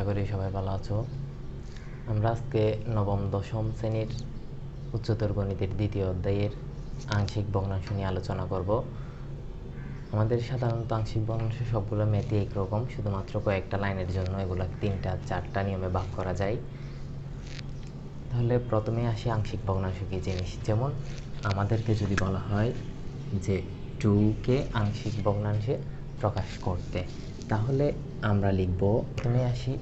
করি সবাই ভালো আছো। আমরা আজকে নবম দশম শ্রেণীর উচ্চতর গণিতের দ্বিতীয় অধ্যায়ের আংশিক ভগ্নাংশ নিয়ে আলোচনা করব। আমাদের সাধারণত আংশিক ভগ্নাংশ সবগুলো ম্যাথই একরকম, শুধুমাত্র কয়েকটা লাইনের জন্য এগুলো 3টা 4টা নিয়মে ভাগ করা যায়। তাহলে প্রথমে আসি আংশিক ভগ্নাংশ কী জিনিস। যেমন আমাদেরকে যদি বলা হয় যে 2কে আংশিক ভগ্নাংশে প্রকাশ করতে, তাহলে আমরা লিখব, প্রথমে আসি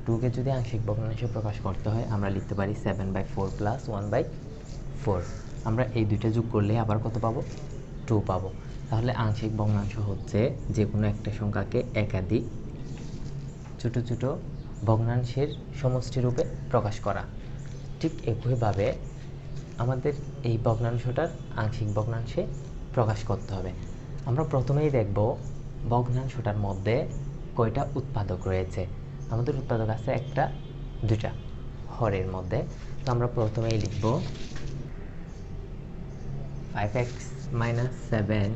2কে যদি আংশিক ভগ্নাংশে প্রকাশ করতে হয় আমরা লিখতে পারি 7/4 + 1/4। আমরা এই দুইটা যোগ করলে আবার কত পাবো? 2 পাবো। তাহলে আংশিক ভগ্নাংশ হচ্ছে যে কোনো একটা সংখ্যাকে একাধিক ছোট ছোট ভগ্নাংশের সমষ্টি রূপে প্রকাশ করা। ঠিক একইভাবে আমাদের এই ভগ্নাংশটার আংশিক ভগ্নাংশে প্রকাশ করতে হবে। আমরা প্রথমেই দেখব ভগ্নাংশটার মধ্যে কয়টা উৎপাদক রয়েছে। আমাদের উৎপাদক আছে একটা, দুটা হরের মধ্যে। তো আমরা প্রথমেই লিখব 5x - 7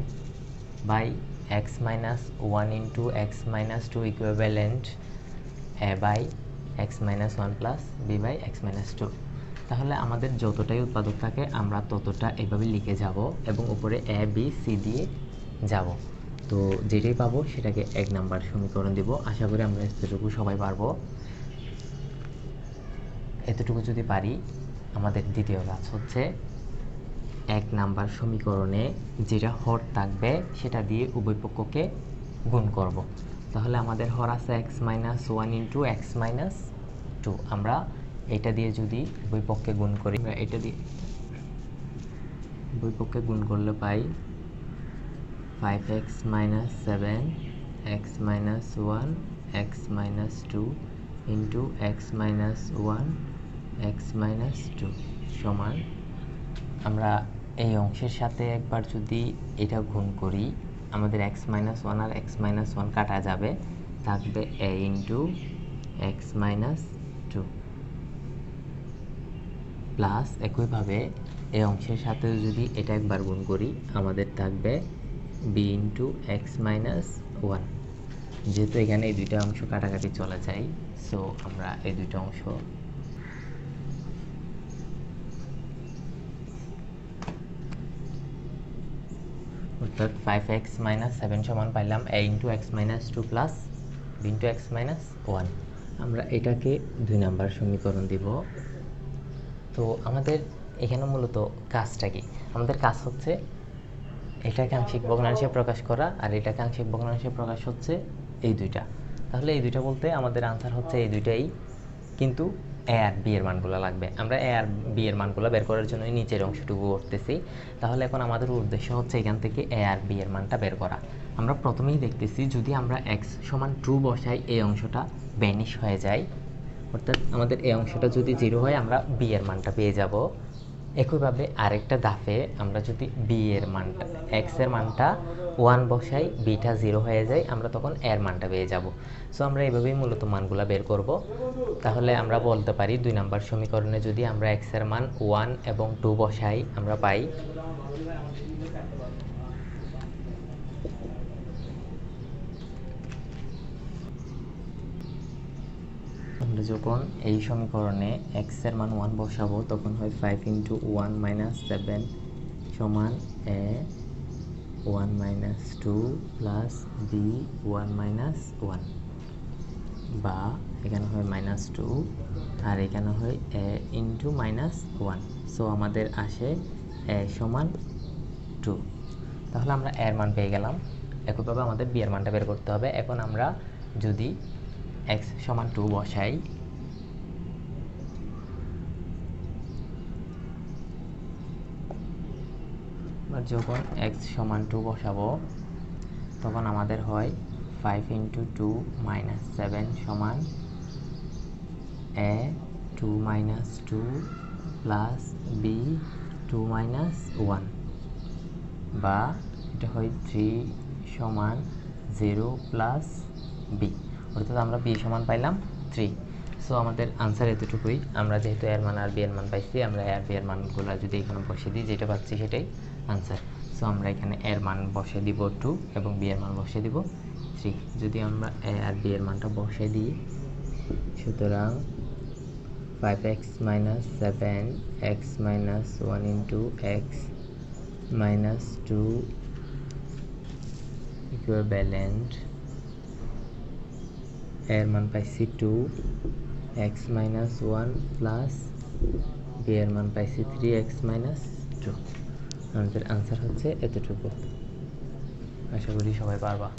x - 1 × x - 2 equivalent a/x - 1 + b/x - 2। তাহলে আমাদের যতটাই উৎপাদক থাকে আমরা ততটা এভাবে লিখে যাব এবং উপরে a b c দিয়ে যাব। তো যেটাই পাবো সেটাকে 1 নাম্বার সমীকরণ দিব। আশা করি আমরা এতটুকু সবাই পারবো। এতটুকু যদি পারি, আমাদের দ্বিতীয় কাজ হচ্ছে 1 নাম্বার সমীকরণে যেটা হর থাকবে সেটা দিয়ে উভয় পক্ষকে গুণ করব। তাহলে আমাদের হর আছে x - 1 × x - 2। আমরা এটা দিয়ে যদি উভয় পক্ষে গুণ করি, এটা দিয়ে উভয় পক্ষে গুণ করলে পাই 5x - 7 x - 1 x - 2 × x - 1 x - 2 সমান, আমরা এই অংশের সাথে একবার যদি এটা গুণ করি আমাদের x - 1 আর x - 1 কাটা যাবে, থাকবে a × x - 2 প্লাস একইভাবে এই অংশের সাথে যদি এটা একবার গুণ করি আমাদের থাকবে b × x - 1। যেহেতু এখানে এই দুইটা অংশ কাটাকাটি চলে যায়, সো আমরা এই দুইটা অংশ অর্থাৎ 5x - 7 সমান পাইলাম a × x - 2 plus b × x - 1। আমরা এটাকে 2 নাম্বার সমীকরণ দিব। তো আমাদের এখানে মূলত কাজটা কি? আমাদের কাজ হচ্ছে এটাকে আংশিক ভগ্নাংশে প্রকাশ করা, আর এটাকে আংশিক ভগ্নাংশে প্রকাশ হচ্ছে এই দুইটা। তাহলে এই দুইটা বলতে আমাদের আনসার হচ্ছে এই দুইটাই, কিন্তু a আর b এর মানগুলো লাগবে। আমরা a আর b এর মানগুলো বের করার জন্য নিচের অংশটুকু করতেছি। তাহলে এখন আমাদের উদ্দেশ্য হচ্ছে এখান থেকে a আর b এর মানটা বের করা। আমরা প্রথমেই দেখতেছি যদি আমরা x = 2 বসাই এই অংশটা ভ্যানিশ হয়ে যায়, অর্থাৎ আমাদের এই অংশটা যদি 0 হয় আমরা b এর মানটা পেয়ে যাব। একইভাবে আরেকটা ধাপে আমরা যদি b এর মানটা, x এর মানটা 1 বসাই, bটা 0 হয়ে যায়, আমরা তখন এর মানটা পেয়ে যাব। সো আমরা এইভাবেই মূলত মানগুলা বের করব। তাহলে আমরা বলতে পারি 2 নাম্বার সমীকরণে যদি আমরা x এর মান 1 এবং 2 বসাই আমরা পাই আমরা যখন এই সমীকরণে x এর মান 1 বসাবো তখন হয় 5 × 1 - 7 সমান a 1 - 2 প্লাস b 1 - 1, বা এখানে হয় -2 আর এখানে হয় a × -1। সো আমাদের আসে a সমান 2। তাহলে আমরা এর মান পেয়ে গেলাম। একইভাবে আমাদের b এর মানটা বের করতে হবে। এখন আমরা যদি x = 2 বসাই, যখন x = 2 বসাবো তখন আমাদের হয় 5 × 2 - 7 সমান a 2 - 2 প্লাস b 2 - 1, বা এটা হয় 3 সমান 0 প্লাস b, অর্থাৎ আমরা b সমান পাইলাম 3। সো আমাদের আনসার এতটুকুই। আমরা যেহেতু এর মান আর b এর মান পাইছি, আমরা এর b এর মানগুলো যদি এখানে বসিয়ে দিই যেটা পাচ্ছি সেটাই আনসার। সো আমরা এখানে এর মান বসিয়ে দিব 2 এবং b এর মান বসিয়ে দিব 3। যদি আমরা a আর b এর মানটা বসিয়ে দিই সুতরাং 5x minus 7x minus 1 into x minus 2 equivalent এর মান পাইছি 2 x minus 1 plus b এর মান পাইছি 3x minus 2। আমাদের আনসার হচ্ছে এতটুকু। আশা করি সবাই পারবা।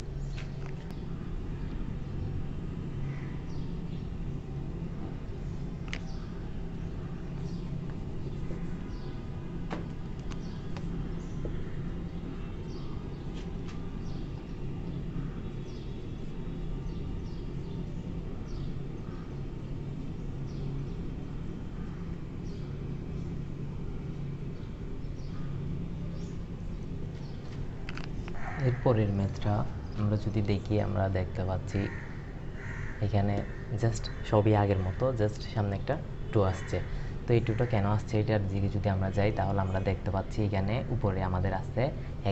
এরপরের ম্যাথটা আমরা যদি দেখি, আমরা দেখতে পাচ্ছি এখানে জাস্ট সবই আগের মতো, জাস্ট সামনে একটা 2 আসছে। তো এই 2টা কেন আসছে এটার দিকে যদি আমরা যাই, তাহলে আমরা দেখতে পাচ্ছি এখানে উপরে আমাদের আছে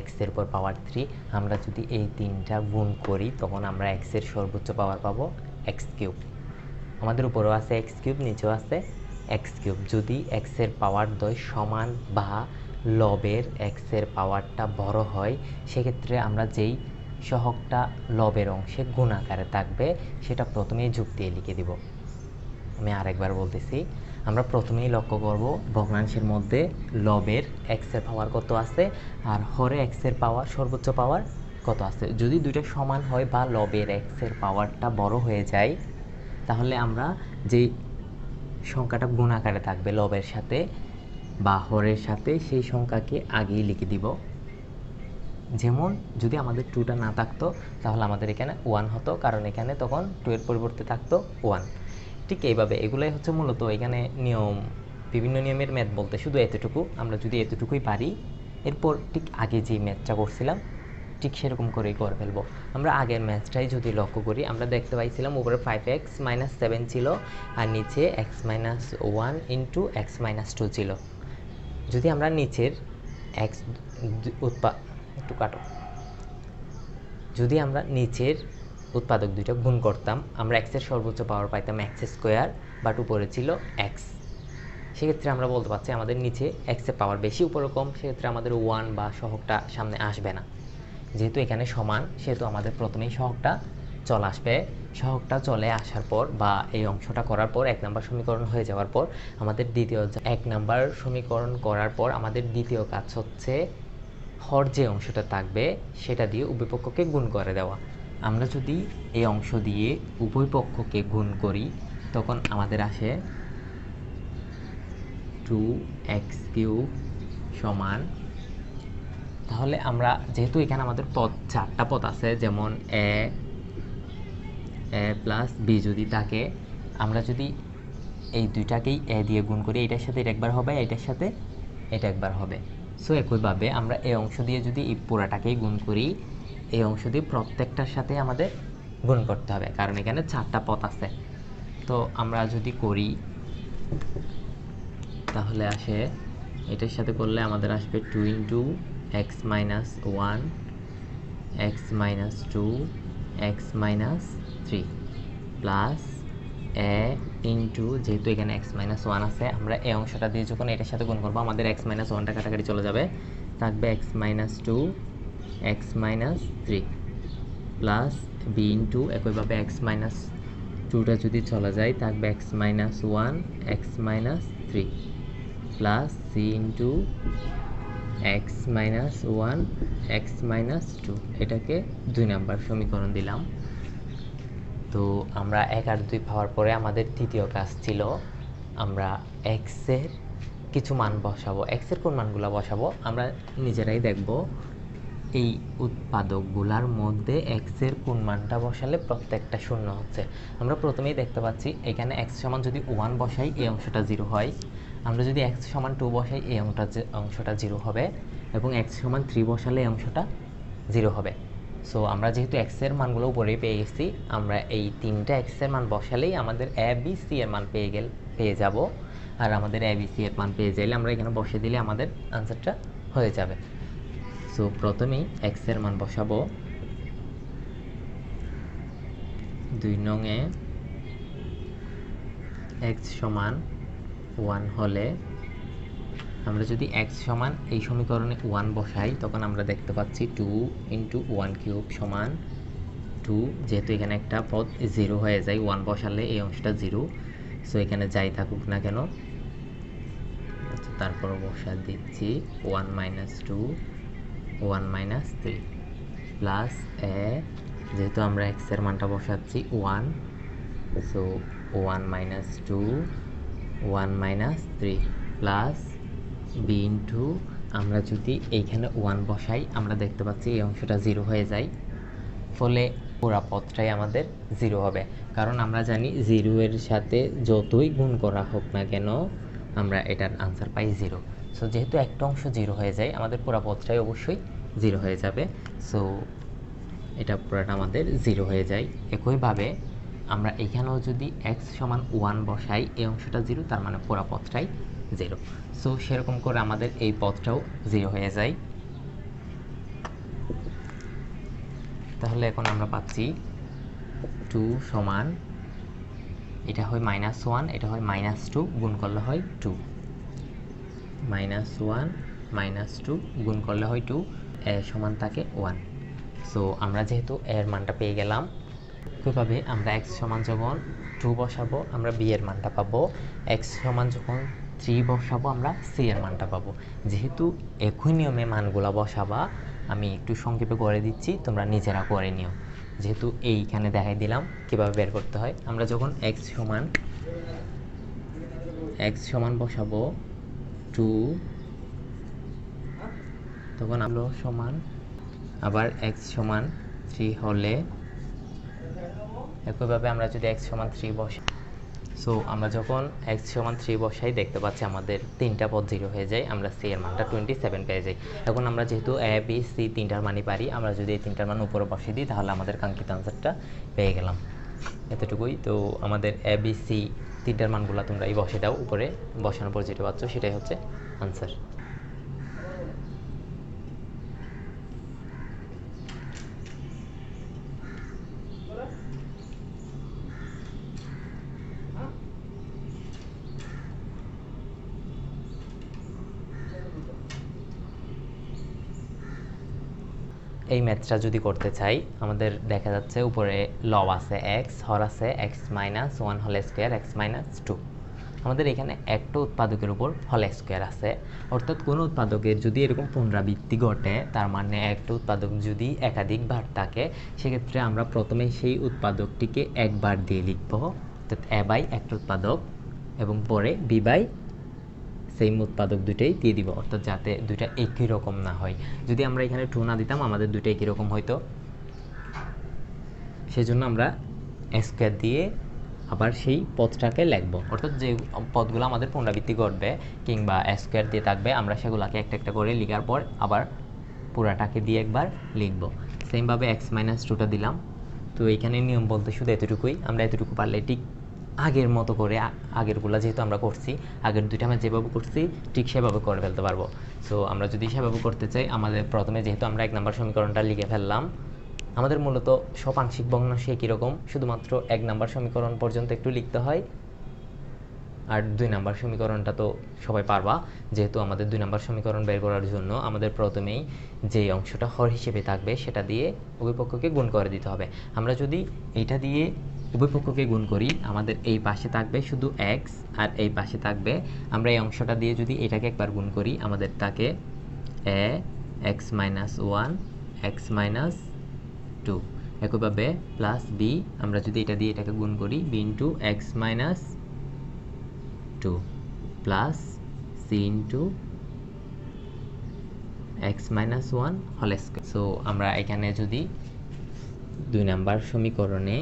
x এর উপর পাওয়ার 3। আমরা যদি এই 3টা গুণ করি তখন আমরা x এর সর্বোচ্চ পাওয়ার পাবো x3। আমাদের উপরেও আছে x3, নিচেও আছে x3। যদি x এর পাওয়ার 2 সমান বা লবের x এর পাওয়ারটা বড় হয়, সেক্ষেত্রে আমরা যেই সহগটা লবের অংশে গুণ আকারে থাকবে সেটা প্রথমেই যোগ দিয়ে লিখে দিব। আমি আরেকবার বলতেছি, আমরা প্রথমেই লক্ষ্য করব ভগ্নাংশের মধ্যে লবের x এর পাওয়ার কত আছে আর হরে x এর পাওয়ার সর্বোচ্চ পাওয়ার কত আছে। যদি দুইটা সমান হয় বা লবের x এর পাওয়ারটা বড় হয়ে যায়, তাহলে আমরা যেই সংখ্যাটা গুণ আকারে থাকবে লবের সাথে বা হরের সাথে, সেই সংখ্যাকে আগেই লিখে দিব। যেমন যদি আমাদের 2টা না থাকতো তাহলে আমাদের এখানে 1 হতো, কারণ এখানে তখন 2 এর পরিবর্তে থাকতো 1। ঠিক এইভাবে এগুলাই হচ্ছে মূলত এখানে নিয়ম। বিভিন্ন নিয়মের ম্যাথ বলতে শুধু এতটুকু, আমরা যদি এতটুকুই পারি, এরপর ঠিক আগে যে ম্যাথটা করছিলাম ঠিক সেরকম করেই করে ফেলবো। আমরা আগের ম্যাথটাই যদি লক্ষ্য করি, আমরা দেখতে পাইছিলাম উপরে 5x minus 7 ছিল আর নিচে x minus 1 into x minus 2 ছিল। যদি আমরা নিচের যদি আমরা নিচের উৎপাদক দুইটা গুণ করতাম, আমরা x এর সর্বোচ্চ পাওয়ার পাইতাম x স্কোয়ার, বাট উপরে ছিল x। সেক্ষেত্রে আমরা বলতে পারছি আমাদের নিচে x এর পাওয়ার বেশি উপরে কম, সেক্ষেত্রে আমাদের 1 বা সহগটা সামনে আসবে না। যেহেতু এখানে সমান, সেহেতু আমাদের প্রথমেই সহগটা চলে আসবে। সহগটা চলে আসার পর বা এই অংশটা করার পর 1 নম্বর সমীকরণ হয়ে যাওয়ার পর আমাদের 1 নম্বর সমীকরণ করার পর আমাদের দ্বিতীয় কাজ হচ্ছে হর যে অংশটা থাকবে সেটা দিয়ে উভয় পক্ষকে গুণ করে দেওয়া। আমরা যদি এই অংশ দিয়ে উভয় পক্ষকে গুণ করি তখন আমাদের আসে 2x³ সমান, তাহলে আমরা যেহেতু এখানে আমাদের পদ 4টা পদ আছে, যেমন a প্লাস b যদি থাকে, আমরা যদি এই দুইটাকেই a দিয়ে গুণ করি, এটার সাথে এটা একবার হবে, এটার সাথে এটা একবার হবে। সো একইভাবে আমরা এই অংশ দিয়ে যদি এই পুরাটাকেই গুণ করি, এই অংশ দিয়ে প্রত্যেকটার সাথে আমাদের গুণ করতে হবে, কারণ এখানে 4টা পদ আছে। তো আমরা যদি করি তাহলে আসে, এটার সাথে করলে আমাদের আসবে 2 into x minus 1 x minus 2 x minus 3 plus a into, যেহেতু এখানে x minus 1 আছে, আমরা এই অংশটা দিয়ে যখন এটার সাথে গুণ করবো আমাদের x minus 1টা কাটাকাটি চলে যাবে, থাকবে x minus 2 x minus 3 plus b into, একইভাবে x minus 2টা যদি চলে যায় থাকবে x minus 1 x minus 3 plus c into x minus 1 x minus 2। এটাকে 2 নম্বর সমীকরণ দিলাম। তো আমরা 1 আর 2 পাওয়ার পরে আমাদের তৃতীয় কাজ ছিল আমরা x এর কিছু মান বসাবো। x এর কোন মানগুলো বসাবো আমরা নিজেরাই দেখব। এই উৎপাদকগুলোর মধ্যে x এর কোন মানটা বসালে প্রত্যেকটা শূন্য হচ্ছে। আমরা প্রথমেই দেখতে পাচ্ছি এখানে x সমান যদি 1 বসাই এই অংশটা 0 হয়, আমরা যদি x সমান 2 বসাই এই অংশটা 0 হবে, এবং x সমান 3 বসালে এই অংশটা 0 হবে। সো আমরা যেহেতু x এর মানগুলো উপরেই পেয়ে গেছি, আমরা এই 3টা x এর মান বসালেই আমাদের a b c এর মান পেয়ে যাব। আর আমাদের a b c এর মান পেয়ে যাইলে আমরা এখানে বসিয়ে দিলে আমাদের আনসারটা হয়ে যাবে। সো প্রথমেই x এর মান বসাবো, 2 নং এ এক্স সমান 1 হলে আমরা যদি এক্স সমান এই সমীকরণে 1 বসাই তখন আমরা দেখতে পাচ্ছি 2 × 1³ সমান 2। যেহেতু এখানে একটা পদ 0 হয়ে যায়, 1 বসালে এই অংশটা 0, সো এখানে যাই থাকুক না কেন, তারপর বসা দিচ্ছি 1 - 2 1 - 3 প্লাস এ, যেহেতু আমরা এক্স এর মানটা বসাচ্ছি 1, সো 1 - 2 1 - 3 প্লাস বি ইন্টু, আমরা যদি এইখানে 1 বসাই আমরা দেখতে পাচ্ছি এই অংশটা 0 হয়ে যায়, ফলে পুরা পদটাই আমাদের 0 হবে। কারণ আমরা জানি 0 এর সাথে যতই গুণ করা হোক না কেন আমরা এটার আনসার পাই 0। সো যেহেতু একটা অংশ 0 হয়ে যায় আমাদের পুরা পদটাই অবশ্যই 0 হয়ে যাবে, সো এটা পুরাটা আমাদের 0 হয়ে যায়। একইভাবে আমরা এখানেও যদি x সমান 1 বসাই এই অংশটা 0, তার মানে পুরা পদটাই 0। সো সেরকম করে আমাদের এই পদটাও 0 হয়ে যায়। তাহলে এখন আমরা পাচ্ছি 2 সমান, এটা হয় -1, এটা হয় -2, গুণ করলে হয় 2, -1 -2 গুণ করলে হয় 2, এ সমান থাকে 1। সো আমরা যেহেতু এর মানটা পেয়ে গেলাম, কিভাবে আমরা x সমান যখন 2 বসাবো আমরা b এর মানটা পাবো, x সমান যখন 3 বসাবো আমরা c এর মানটা পাবো। যেহেতু একই নিয়মে মানগুলা বসাবা, আমি একটু সংক্ষেপে করে দিচ্ছি, তোমরা নিজেরা করে নিও। যেহেতু এইখানে দেখাই দিলাম কিভাবে বের করতে হয়। আমরা যখন x সমান বসাবো 2, তখন আমরা সমান আবার x সমান 3 হলে, একইভাবে আমরা যদি x সমান 3 বসাই, সো আমরা যখন x সমান 3 বসাই দেখতে পাচ্ছি আমাদের তিনটা পদ 0 হয়ে যায়, আমরা c এর মানটা 27 পেয়ে যাই। এখন আমরা যেহেতু a b c তিনটার মানই পারি, আমরা যদি এই তিনটার মান উপরে বসিয়ে দিই তাহলে আমাদের কাঙ্ক্ষিত আনসারটা পেয়ে গেলাম। এতটুকুই। তো আমাদের a b c তিনটার মানগুলো তোমরা এই বসে দাও, উপরে বসানোর পর যেটা পাচ্ছ সেটাই হচ্ছে আনসার। এই ম্যাথটা যদি করতে চাই, আমাদের দেখা যাচ্ছে উপরে লব আছে x, হর আছে x - 1 হোল স্কয়ার x - 2। আমাদের এখানে একটা উৎপাদকের উপর হোল স্কয়ার আছে, অর্থাৎ কোনো উৎপাদকের যদি এরকম পুনরাবৃত্তি ঘটে, তার মানে একটা উৎপাদক যদি একাধিকবার থাকে, সেক্ষেত্রে আমরা প্রথমে সেই উৎপাদকটিকে একবার দিয়ে লিখব, অর্থাৎ a বাই একটা উৎপাদক, এবং পরে b বাই সেম উৎপাদক দুইটাই দিয়ে দিব, অর্থাৎ যাতে দুইটা একই রকম না হয়। যদি আমরা এখানে 2 না দিতাম আমাদের দুইটা একই রকম হইতো, সেজন্য আমরা স্কয়ার দিয়ে আবার সেই পদটাকে লিখব, অর্থাৎ যে পদগুলো আমাদের পুনরাবৃত্তি ঘটবে কিংবা স্কয়ার দিয়ে থাকবে আমরা সেগুলোকে একটা একটা করে লেখার পর আবার পুরাটাকে দিয়ে একবার লিখব। সেমভাবে x - 2টা দিলাম। তো এইখানে নিয়ম বলতে শুধু এতটুকুই, আমরা এতটুকু পারলে ঠিক আগের মতো করে, আগেরগুলো যেহেতু আমরা করছি, আগের দুইটা আমরা যেভাবে করছি ঠিক সেভাবে করে ফেলতে পারবো। সো আমরা যদি সেভাবে করতে চাই, আমাদের প্রথমে যেহেতু আমরা 1 নম্বর সমীকরণটা লিখে ফেললাম, আমাদের মূলত সব আংশিক ভগ্নাংশ একই রকম, শুধুমাত্র 1 নম্বর সমীকরণ পর্যন্ত একটু লিখতে হয়, আর 2 নম্বর সমীকরণটা তো সবাই পারবা। যেহেতু আমাদের 2 নম্বর সমীকরণ বের করার জন্য আমাদের প্রথমেই যে অংশটা হর হিসেবে থাকবে সেটা দিয়ে উভয় পক্ষকে গুণ করে দিতে হবে। আমরা যদি এইটা দিয়ে উভয় পক্ষকে গুণ করি, আমাদের এই পাশে থাকবে শুধু x, আর এই পাশে থাকবে, আমরা এই অংশটা দিয়ে যদি এটাকে একবার গুণ করি আমাদের থাকে a x - 1 x - 2, একইভাবে প্লাস b, আমরা যদি এটা দিয়ে এটাকে গুণ করি b into x - 2 plus c into x - 1 whole square. So আমরা এখানে যদি 2 নম্বর সমীকরণে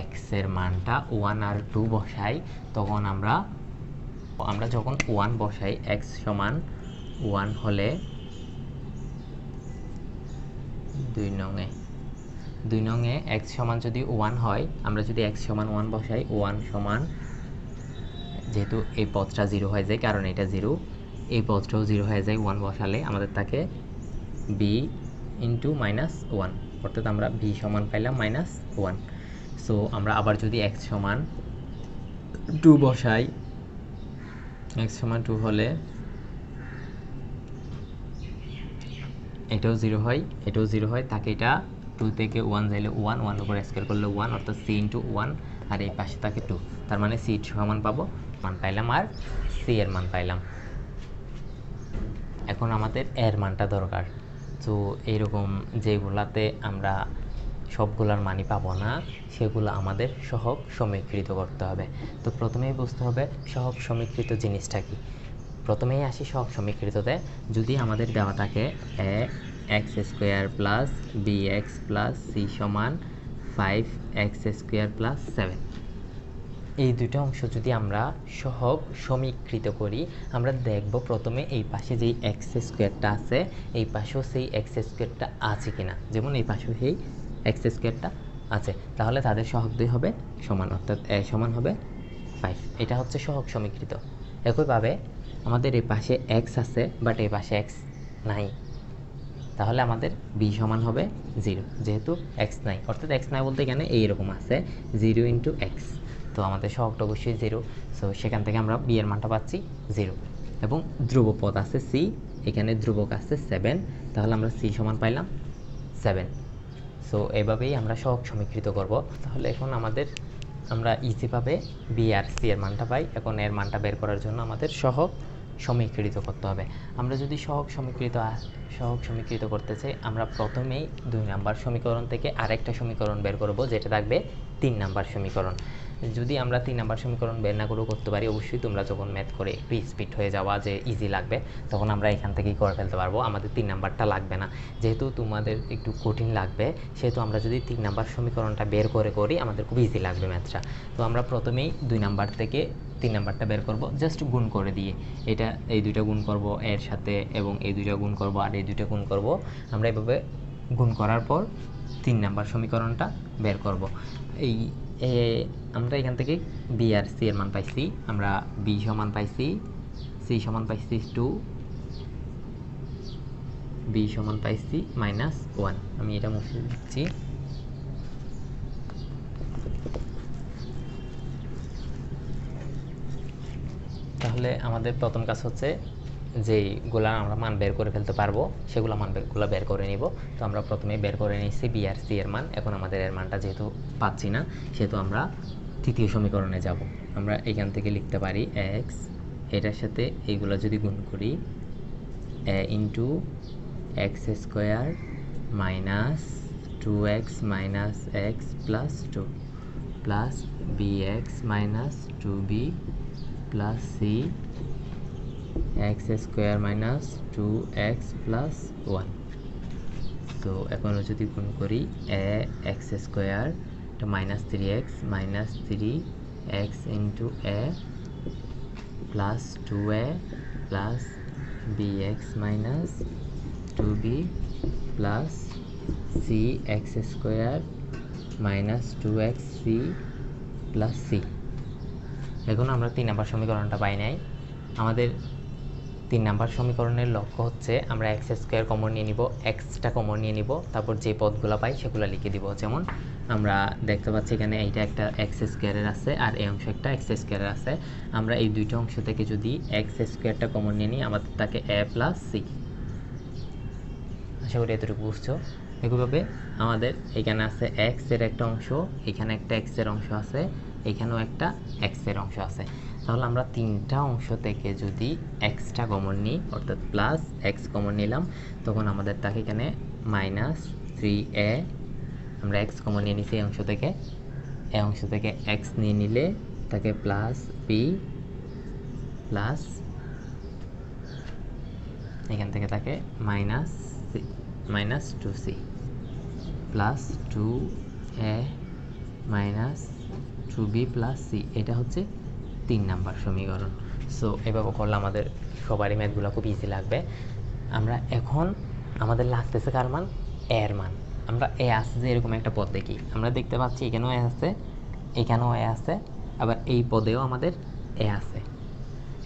x এর মানটা 1 আর 2 বসাই, তখন আমরা যখন 1 বসাই x সমান 1 হলে 2 নংয়ে x সমান যদি 1 হয়, আমরা যদি x সমান 1 বসাই, 1 সমান, যেহেতু এই পদটা 0 হয়ে যায় কারণ এটা 0, এই পদটাও 0 হয়ে যায় 1 বসালে, আমাদের থাকে b ইন্টু -1, অর্থাৎ আমরা b সমান পাইলাম -1। সো আমরা আবার যদি x সমান 2 বসাই, x সমান 2 হলে এটাও 0 হয়, এটাও 0 হয়, তাকে এটা 2 থেকে 1 যাইলে 1, 1 উপর স্কয়ার করলে 1, অর্থাৎ c ইন্টু 1, আর এই পাশে থাকে 2, তার মানে c সমান পাবো, মান পাইলাম, আর c এর মান পাইলাম। এখন আমাদের এর মানটা দরকার। তো এইরকম যেগুলাতে আমরা সবগুলার মানই পাবো না, সেগুলো আমাদের সহগ সমীকৃত করতে হবে। তো প্রথমেই বুঝতে হবে সহগ সমীকৃত জিনিসটা কি। প্রথমেই আসি সহগ সমীকৃততে। যদি আমাদের দেওয়া থাকে a x square plus b x plus c সমান 5x স্কোয়ার প্লাস 7, এই দুটো অংশ যদি আমরা সহগ সমীকৃত করি, আমরা দেখব প্রথমে এই পাশে যেই এক্স স্কোয়ারটা আছে, এই পাশেও সেই এক্স স্কোয়ারটা আছে কিনা। যেমন এই পাশেও সেই এক্স স্কোয়ারটা আছে, তাহলে তাদের সহগ দুই হবে সমান, অর্থাৎ এ সমান হবে 5। এটা হচ্ছে সহগ সমীকৃত। একইভাবে আমাদের এই পাশে এক্স আছে, বাট এই পাশে এক্স নাই, তাহলে আমাদের বি সমান হবে 0, যেহেতু এক্স নাই, অর্থাৎ এক্স নাই বলতে এখানে এইরকম আছে 0 ইন্টু এক্স, তো আমাদের সহগটা অবশ্যই 0। সো সেখান থেকে আমরা বি এর মানটা পাচ্ছি 0, এবং ধ্রুবপদ আছে সি, এখানে ধ্রুবক আছে 7, তাহলে আমরা সি সমান পাইলাম 7। সো এভাবেই আমরা সহগ সমীকৃত করব। তাহলে এখন আমরা ইজিভাবে বি আর সি এর মানটা পাই। এখন এর মানটা বের করার জন্য আমাদের সহগ সমীকৃত করতে হবে। আমরা যদি সহগ সমীকৃত করতে চাই, আমরা প্রথমেই 2 নাম্বার সমীকরণ থেকে আরেকটা সমীকরণ বের করব, যেটা থাকবে 3 নাম্বার সমীকরণ। যদি আমরা 3 নাম্বার সমীকরণ বের না করেও করতে পারি, অবশ্যই তোমরা যখন ম্যাথ করে একটু স্পিড হয়ে যাওয়া যে ইজি লাগবে, তখন আমরা এখান থেকেই করে ফেলতে পারবো, আমাদের 3 নাম্বারটা লাগবে না। যেহেতু তোমাদের একটু কঠিন লাগবে, সেহেতু আমরা যদি 3 নাম্বার সমীকরণটা বের করে করি, আমাদের খুব ইজি লাগবে ম্যাথটা। তো আমরা প্রথমেই 2 নাম্বার থেকে 3 নাম্বারটা বের করব, জাস্ট গুণ করে দিয়ে। এটা এই দুইটা গুণ করব এর সাথে, এবং এই দুইটা গুণ করব আর এই দুইটা গুণ করব। আমরা এভাবে গুণ করার পর 3 নাম্বার সমীকরণটা বের করব। আমরা এখান থেকে বি আর সি এর মান পাইছি, আমরা বি সমান পাইছি, সি সমান পাইছি 2, বি সমান পাইছি -1। আমি এটা মুছে দিচ্ছি। তাহলে আমাদের প্রথম কাজ হচ্ছে যেইগুলা আমরা মান বের করে ফেলতে পারবো, সেগুলো মানগুলো বের করে নিব। তো আমরা প্রথমে বের করে নিয়েছি বি আর সি এর মান। এখন আমাদের এর মানটা যেহেতু পাচ্ছি না, সেহেতু আমরা তৃতীয় সমীকরণে যাব। আমরা এখান থেকে লিখতে পারি এক্স, এটার সাথে এইগুলো যদি গুণ করি, a into x square minus 2x minus x plus 2 plus b x minus 2b plus c x square minus 2x plus 1। তো এখন যদি গুণ করি, a x square minus 3x minus 3x into a plus 2a plus bx minus 2b plus c x square minus 2x c plus c. এখন আমরা 3 number সমীকরণটা পাই নাই। আমাদের 3 নাম্বার সমীকরণের লক্ষ্য হচ্ছে আমরা এক্স স্কোয়ার কমন নিয়ে নিব, এক্সটা কমন নিয়ে নিব, তারপর যে পদগুলো পাই সেগুলো লিখে দিব। যেমন আমরা দেখতে পাচ্ছি এখানে এইটা একটা এক্স স্কোয়ারের আছে, আর এই অংশ একটা এক্স স্কোয়ারের আছে। আমরা এই দুইটা অংশ থেকে যদি এক্স স্কোয়ারটা কমন নিয়ে নিই, আমাদের থাকে এ প্লাস সি। আশা করি এতটুকু বুঝছো। একইভাবে আমাদের এখানে আছে এক্স এর একটা অংশ, এখানে একটা এক্স এর অংশ আছে, এখানেও একটা এক্স এর অংশ আছে। তাহলে আমরা 3টা অংশ থেকে যদি এক্সটা কমন নিই, অর্থাৎ প্লাস এক্স কমন নিলাম, তখন আমাদের থাকে এখানে -3a। আমরা এক্স কমন নিয়ে নিছি এই অংশ থেকে, এই অংশ থেকে এক্স নিয়ে নিলে থাকে প্লাস বি প্লাস, এখান থেকে থাকে -2c plus 2a minus 2b plus C. এটা হচ্ছে 3 নাম্বার সমীকরণ। সো এভাবে করলে আমাদের সবারই ম্যাথগুলো খুব ইজি লাগবে। আমরা এখন আমাদের লাগতেছে কার মান? এর মান। আমরা এ আছে যে এরকম একটা পদ দেখি, আমরা দেখতে পাচ্ছি এখানেও এ আছে, এখানেও এ আছে, আবার এই পদেও আমাদের এ আছে।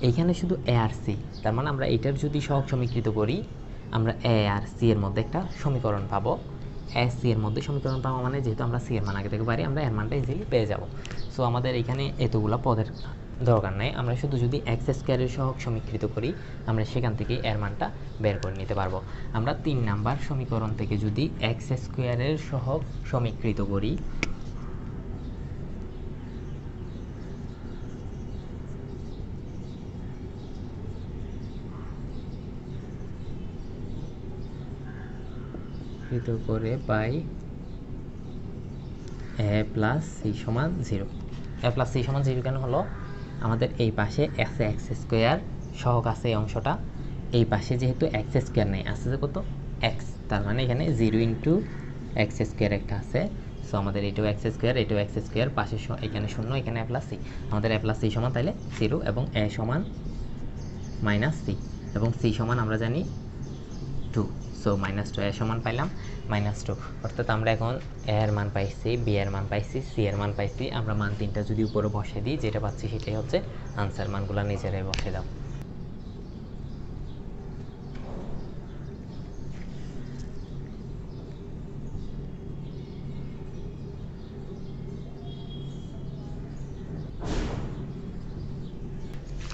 এইখানে শুধু এ আর সি, তার মানে আমরা এটার যদি সহগ সমীকৃত করি, আমরা এ আর সি এর মধ্যে একটা সমীকরণ পাবো, এস সি এর মধ্যে সমীকরণ পাবো, মানে যেহেতু আমরা সি এর মান আগে থেকে পারি, আমরা এর মানটা ইজিলি পেয়ে যাব। সো আমাদের এখানে এতগুলো পদের দরকার নাই, আমরা শুধু যদি এক্স স্কোয়ারের সহগ সমীকৃত করি আমরা সেখান থেকেই এর মানটা বের করে নিতে পারবো। আমরা 3 নাম্বার সমীকরণ থেকে যদি এক্স স্কোয়ারের সহগ সমীকৃত করি, করে পাই এ প্লাস সি সমান 0। এ প্লাস সি সমান 0 কেন হলো, আমাদের এই পাশে আছে এক্স স্কোয়ার সহগ আছে এই অংশটা, এই পাশে যেহেতু এক্স স্কোয়ার নেই, আছে যে কত এক্স, তার মানে এখানে 0 ইন্টু এক্স স্কোয়ার একটা আছে। সো আমাদের এটাও এক্স স্কোয়ার, এটাও এক্স স্কোয়ার, পাশে এখানে 0, এখানে এ প্লাস সি, আমাদের এ প্লাস সি সমান তাহলে 0 এবং এ সমান মাইনাস সি এবং সি সমান আমরা জানি 2। সো -2 এর সমান পাইলাম -2, অর্থাৎ আমরা এখন এ এর মান পাইছি, বি এর মান পাইছি, সি এর মান পাইছি। আমরা মান তিনটা যদি উপরে বসে দিই, যেটা পাচ্ছি সেটাই হচ্ছে আনসার। মানগুলো নিজেরাই বসে দাও।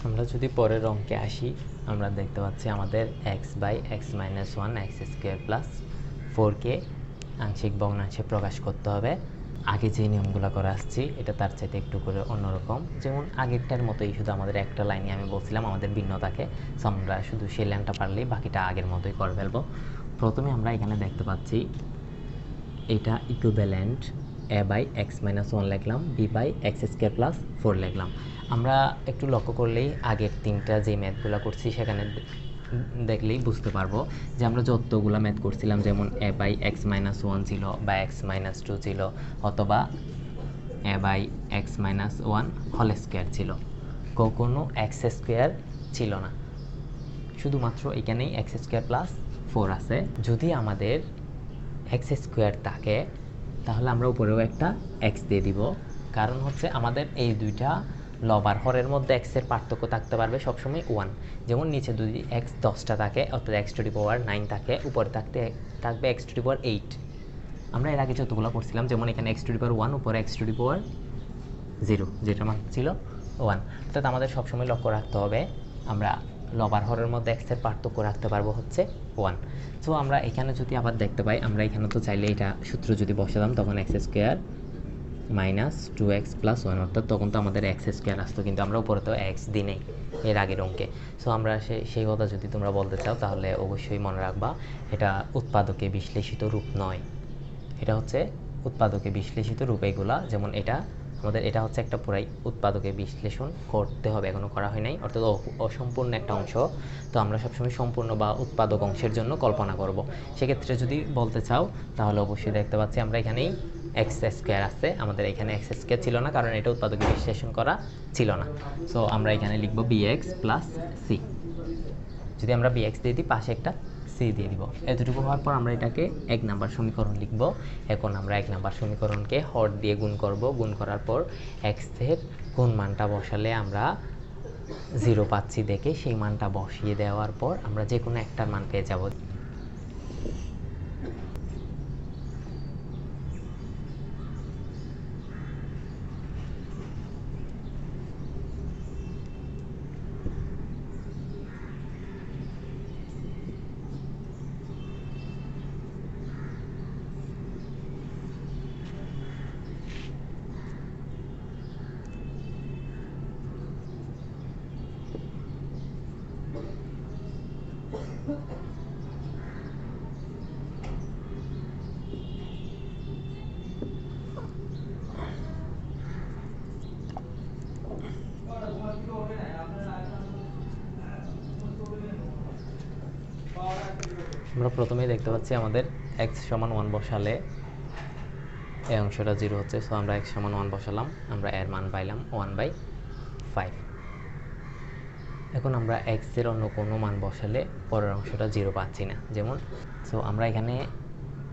আমরা যদি পরের অঙ্কে আসি, আমরা দেখতে পাচ্ছি আমাদের x by x minus 1 x square plus 4কে আংশিক ভগ্নাংশে প্রকাশ করতে হবে। আগে যে নিয়মগুলো করে আসছি এটা তার চাইতে একটু করে অন্যরকম, যেমন আগেরটার মতোই, শুধু আমাদের একটা লাইনে আমি বলছিলাম আমাদের ভিন্ন থাকে। সো আমরা শুধু সেই লাইনটা পারলেই বাকিটা আগের মতোই করে ফেলবো। প্রথমে আমরা এখানে দেখতে পাচ্ছি এটা equivalent A by x minus 1 লিখলাম, B by X square plus 4 লিখলাম। আমরা একটু লক্ষ্য করলেই আগের তিনটা যে ম্যাথগুলো করছি সেখানে দেখলেই বুঝতে পারবো যে আমরা যতগুলো ম্যাথ করছিলাম, যেমন এ বাই এক্স মাইনাস 1 ছিল বা এক্স মাইনাস 2 ছিল, অথবা a by x minus 1 whole square ছিল, কখনো এক্স স্কোয়ার ছিল না, শুধুমাত্র এখানেই এক্স স্কোয়ার প্লাস 4 আছে। যদি আমাদের এক্স স্কোয়ার থাকে তাহলে আমরা উপরেও একটা এক্স দিয়ে দিব, কারণ হচ্ছে আমাদের এই দুইটা লব আর হরের মধ্যে এক্সের পার্থক্য থাকতে পারবে সবসময় 1। যেমন নিচে যদি এক্স 10টা থাকে অর্থাৎ এক্স টু দি পাওয়ার 9 থাকে, উপরে থাকবে এক্স টু দি পাওয়ার 8। আমরা এর আগে যতগুলো করছিলাম, যেমন এখানে এক্স টু দি পাওয়ার 1, উপরে এক্স টু দি পাওয়ার 0, যেটার মান ছিল 1। অর্থাৎ আমাদের সবসময় লক্ষ্য রাখতে হবে আমরা লব আর হরের মধ্যে এক্সের পার্থক্য রাখতে পারবো হচ্ছে 1। সো আমরা এখানে যদি আবার দেখতে পাই, আমরা এখানে তো চাইলে এটা সূত্র যদি বসালাম তখন x square minus 2x plus 1, অর্থাৎ তখন তো আমাদের এক্স স্কোয়ার আসতো, কিন্তু আমরা উপরে তো এক্স দিই নেই এর আগের অঙ্কে। সো আমরা সেই কথা যদি তোমরা বলতে চাও তাহলে অবশ্যই মনে রাখবা এটা উৎপাদকে বিশ্লেষিত রূপ নয়, এটা হচ্ছে উৎপাদকে বিশ্লেষিত রূপ। এগুলা যেমন এটা হচ্ছে একটা পুরাই উৎপাদকে বিশ্লেষণ করতে হবে, এখনো করা হয় নাই, অর্থাৎ অসম্পূর্ণ একটা অংশ। তো আমরা সবসময় সম্পূর্ণ বা উৎপাদক অংশের জন্য কল্পনা করব। সেক্ষেত্রে যদি বলতে চাও তাহলে অবশ্যই দেখতে পাচ্ছি আমরা এখানেই এক্স স্কোয়ার আছে, আমাদের এখানে এক্স স্কোয়ার ছিল না কারণ এটা উৎপাদকে বিশ্লেষণ করা ছিল না। সো আমরা এখানে লিখব bx প্লাস সি। যদি আমরা bx দিয়ে দিই, পাশে একটা সি দিয়ে দিব। এতটুকু হওয়ার পর আমরা এটাকে 1 নাম্বার সমীকরণ লিখব। এখন আমরা 1 নাম্বার সমীকরণকে হর দিয়ে গুণ করব। গুণ করার পর এক্স এর কোন মানটা বসালে আমরা 0 পাচ্ছি দেখে সেই মানটা বসিয়ে দেওয়ার পর আমরা যে কোনো একটার মান পেয়ে যাব। আমরা প্রথমেই দেখতে পাচ্ছি আমাদের x সমান 1 বসালে এই অংশটা 0 হচ্ছে। সো আমরা x সমান 1 বসালাম, আমরা এর মান পাইলাম 1/5। এখন আমরা x এর অন্য কোনো মান বসালে পরের অংশটা 0 পাচ্ছি না। যেমন সো আমরা এখানে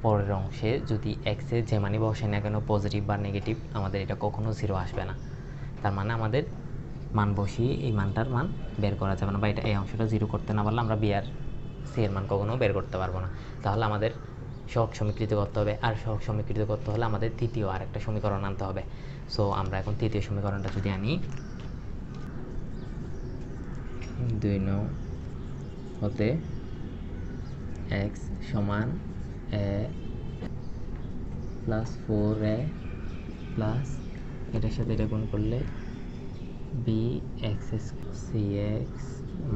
পরের অংশে যদি x এর যে মানই বসাই না কেন, পজিটিভ বা নেগেটিভ, আমাদের এটা কখনো 0 আসবে না। তার মানে আমাদের মান বসিয়ে এই মানটার মান বের করা যাবে না, বা এটা এই অংশটা 0 করতে না পারলে আমরা বি আর সি এর মান কখনো বের করতে পারবো না। তাহলে আমাদের সহগ সমীকৃত করতে হবে, আর সহগ সমীকৃত করতে হলে আমাদের তৃতীয় আরেকটা সমীকরণ আনতে হবে। সো আমরা এখন তৃতীয় সমীকরণটা যদি আনি, 2 নং হতে x সমান a প্লাস 4a প্লাস এটার সাথে এটা গুণ করলে bx cx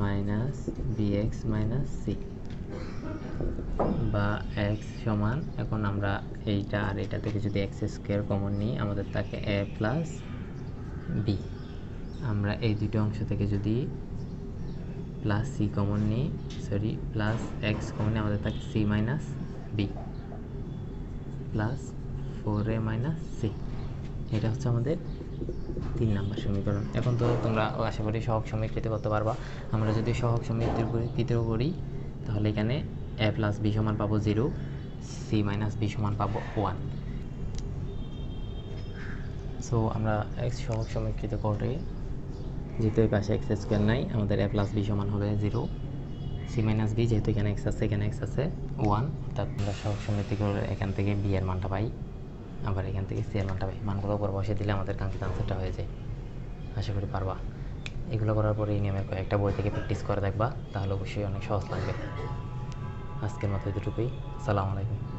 minus bx minus c, বা x সমান, এখন আমরা এইটা আর এটা থেকে যদি x স্কোয়ার কমন নিই আমাদের থাকে a প্লাস b, আমরা এই দুটো অংশ থেকে যদি প্লাস c কমন নিই, প্লাস x কমন নিই আমাদের থাকে c minus b plus 4a minus c। এটা হচ্ছে আমাদের 3 নম্বর সমীকরণ। এখন তো তোমরা আশা করি সহগ সমীকৃত করতে পারবা। আমরা যদি সহগ সমীকৃত করি তাহলে এখানে a প্লাস b সমান পাবো 0, c মাইনাস b সমান পাবো 1। সো আমরা x সহগ সমীকৃত করে, যেহেতু এই পাশে x স্কোয়ার নাই, আমাদের a প্লাস b সমান হবে 0, c মাইনাস b যেহেতু এখানে x আছে এখানে x আছে 1, অর্থাৎ আমরা সহগ সমীকৃত করে এখান থেকে b এর মানটা পাই, আবার এখান থেকে c এর মানটা পাই। মানগুলো উপর বসে দিলে আমাদের কাঙ্ক্ষিত আনসারটা হয়ে যায়। আশা করি পারবা। এগুলো করার পরে এই নিয়মে কয়েকটা বই থেকে প্র্যাকটিস করে দেখবা, তাহলে অবশ্যই অনেক সহজ লাগবে। আজকের মতো এতটুকুই। আসসালামু আলাইকুম।